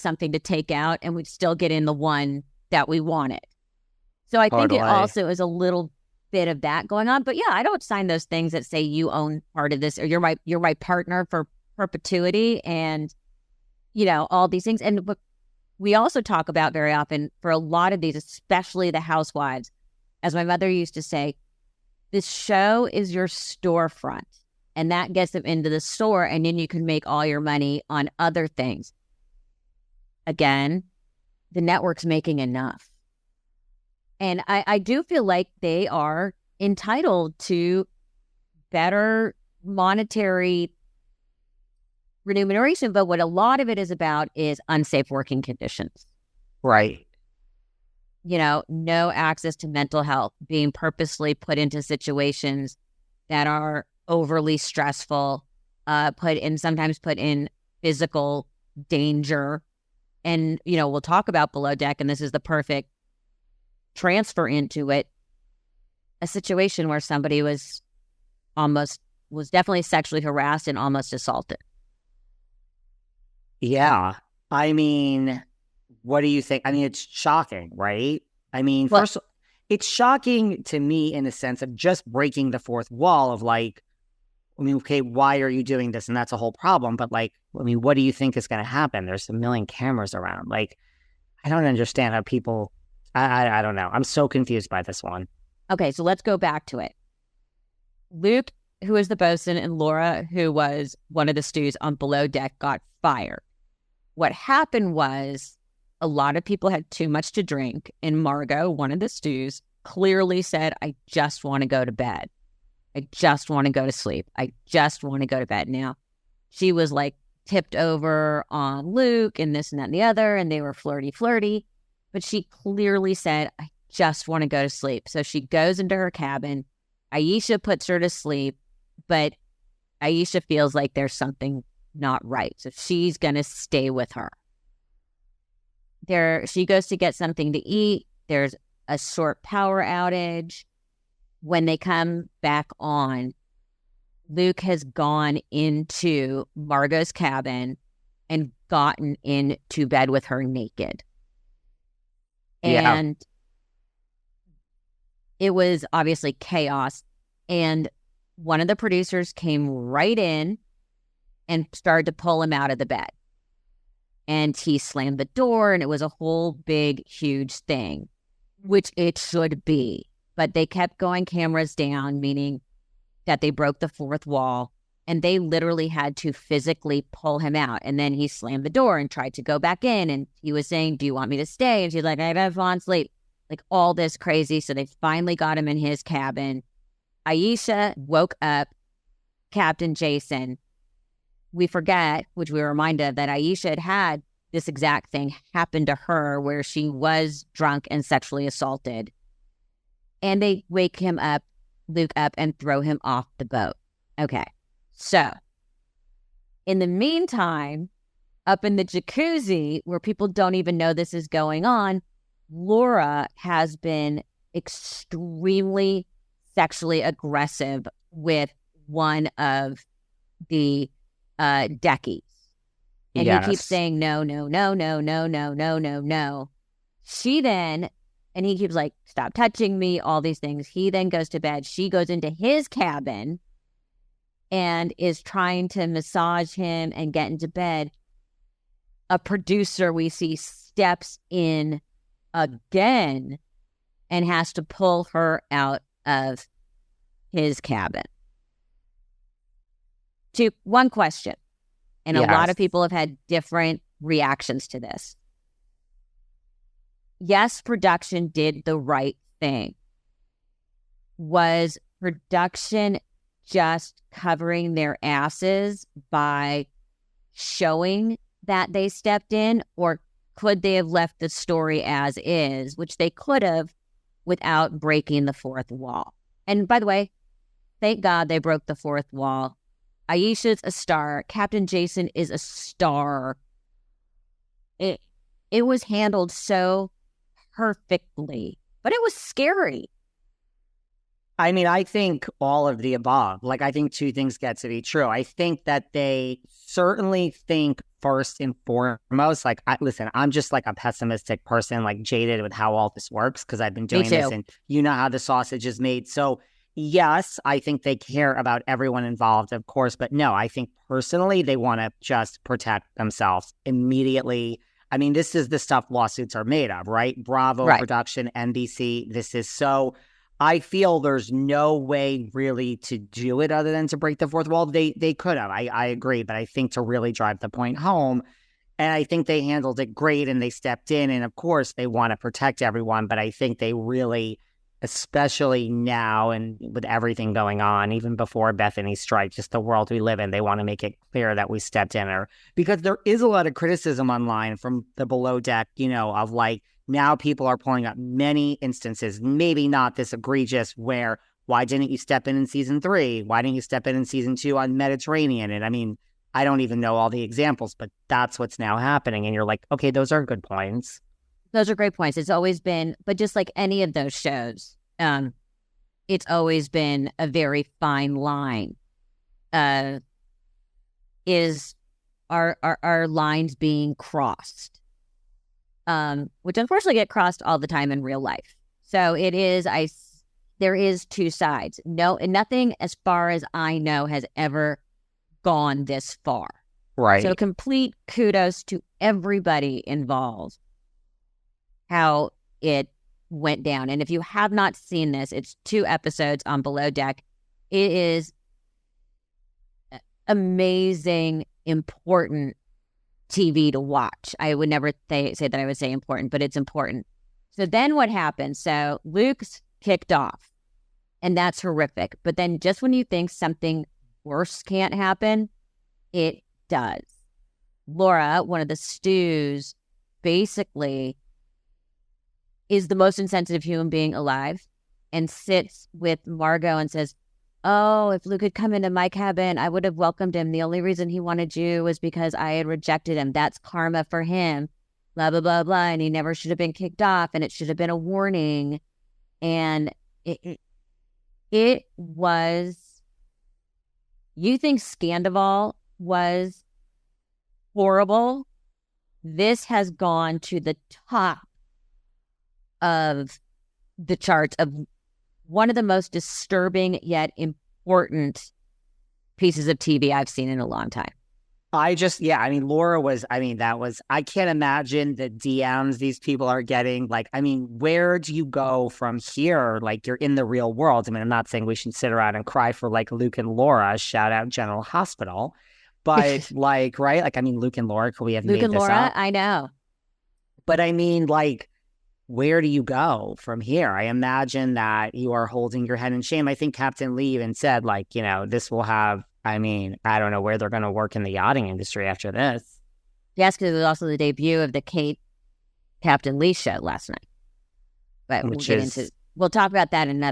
something to take out and we'd still get in the one that we wanted. So I think Totally. it also is a little bit of that going on. But yeah, I don't sign those things that say you own part of this or you're my partner for perpetuity and, all these things. And what we also talk about very often for a lot of these, especially the housewives, as my mother used to say, this show is your storefront. And that gets them into the store, and then you can make all your money on other things. Again, the network's making enough. And I do feel like they are entitled to better monetary remuneration. But what a lot of it is about is unsafe working conditions. Right. No access to mental health, being purposely put into situations that are overly stressful, sometimes put in physical danger. And, we'll talk about Below Deck, and this is the perfect transfer into it. A situation where somebody was definitely sexually harassed and almost assaulted. Yeah. I mean, what do you think? I mean, it's shocking, right? I mean, What? It's shocking to me in the sense of just breaking the fourth wall of like, I mean, okay, why are you doing this? And that's a whole problem. But like, I mean, what do you think is going to happen? There's a million cameras around. Like, I don't understand how people, I don't know. I'm so confused by this one. Okay, so let's go back to it. Luke, who was the bosun, and Laura, who was one of the stews on Below Deck, got fired. What happened was a lot of people had too much to drink, and Margot, one of the stews, clearly said, I just want to go to bed. I just want to go to sleep. I just want to go to bed. Now, she was like tipped over on Luke and this and that and the other, and they were flirty, but she clearly said, I just want to go to sleep. So she goes into her cabin. Aesha puts her to sleep, but Aesha feels like there's something not right. So she's going to stay with her. She goes to get something to eat. There's a short power outage. When they come back on, Luke has gone into Margot's cabin and gotten into bed with her naked. Yeah. And it was obviously chaos. And one of the producers came right in and started to pull him out of the bed. And he slammed the door, and it was a whole big, huge thing, which it should be. But they kept going cameras down, meaning that they broke the fourth wall, and they literally had to physically pull him out. And then he slammed the door and tried to go back in, and he was saying, do you want me to stay? And she's like, I gotta fall asleep. Like all this crazy. So they finally got him in his cabin. Aesha woke up Captain Jason. We forget, which we were reminded, that Aesha had this exact thing happen to her where she was drunk and sexually assaulted. And they wake him up, Luke up, and throw him off the boat. Okay. So, in the meantime, up in the jacuzzi, where people don't even know this is going on, Laura has been extremely sexually aggressive with one of the Deckies. And Yes. he keeps saying, no. She then, and he keeps like, stop touching me, all these things. He then goes to bed. She goes into his cabin and is trying to massage him and get into bed. A producer we see steps in again and has to pull her out of his cabin. One question, and Yes. a lot of people have had different reactions to this. Yes, production did the right thing. Was production just covering their asses by showing that they stepped in, or could they have left the story as is, which they could have without breaking the fourth wall? And by the way, thank God they broke the fourth wall. Aesha's a star. Captain Jason is a star. It was handled so perfectly, but it was scary. I mean, I think all of the above. Like, I think two things get to be true. I think that they certainly think first and foremost, like, listen, I'm just like a pessimistic person, like jaded with how all this works because I've been doing this, and you know how the sausage is made. So yes, I think they care about everyone involved, of course, but no, I think personally they want to just protect themselves immediately. I mean, this is the stuff lawsuits are made of, right? Bravo production, NBC. This is so. I feel there's no way really to do it other than to break the fourth wall. They could have. I agree, but I think to really drive the point home, and I think they handled it great, and they stepped in, and of course they want to protect everyone, but I think they really, especially now and with everything going on, even before Bethenny's strike, just the world we live in, they want to make it clear that we stepped in, because there is a lot of criticism online from the below deck, of like, now people are pulling up many instances, maybe not this egregious, where why didn't you step in season 3? Why didn't you step in season 2 on Mediterranean? And I mean, I don't even know all the examples, but that's what's now happening. And you're like, okay, those are good points. Those are great points. It's always been, but just like any of those shows, it's always been a very fine line. Is our lines being crossed? Which unfortunately get crossed all the time in real life. So it is, there is two sides. No, and nothing as far as I know has ever gone this far. Right. So complete kudos to everybody involved, how it went down. And if you have not seen this, it's 2 episodes on Below Deck. It is amazing, important TV to watch. I would never say that I would say important, but it's important. So then what happens? So Luke's kicked off, and that's horrific. But then just when you think something worse can't happen, it does. Laura, one of the stews, basically is the most insensitive human being alive, and sits with Margot and says, oh, if Luke had come into my cabin, I would have welcomed him. The only reason he wanted you was because I had rejected him. That's karma for him. Blah, blah, blah, blah. And he never should have been kicked off, and it should have been a warning. And it was, you think Scandival was horrible? This has gone to the top of the charts of one of the most disturbing yet important pieces of TV I've seen in a long time. Laura was, I can't imagine the DMs these people are getting. Like, I mean, where do you go from here? Like, you're in the real world. I mean, I'm not saying we should sit around and cry for like Luke and Laura, shout out General Hospital. But like, right? Like, I mean, Luke and Laura, could we have Luke made and this Laura, up? I know. But I mean, like, where do you go from here? I imagine that you are holding your head in shame. I think Captain Lee even said, like, this will have, I mean, I don't know where they're going to work in the yachting industry after this. Yes, because it was also the debut of the Captain Lee show last night. But we'll talk about that in another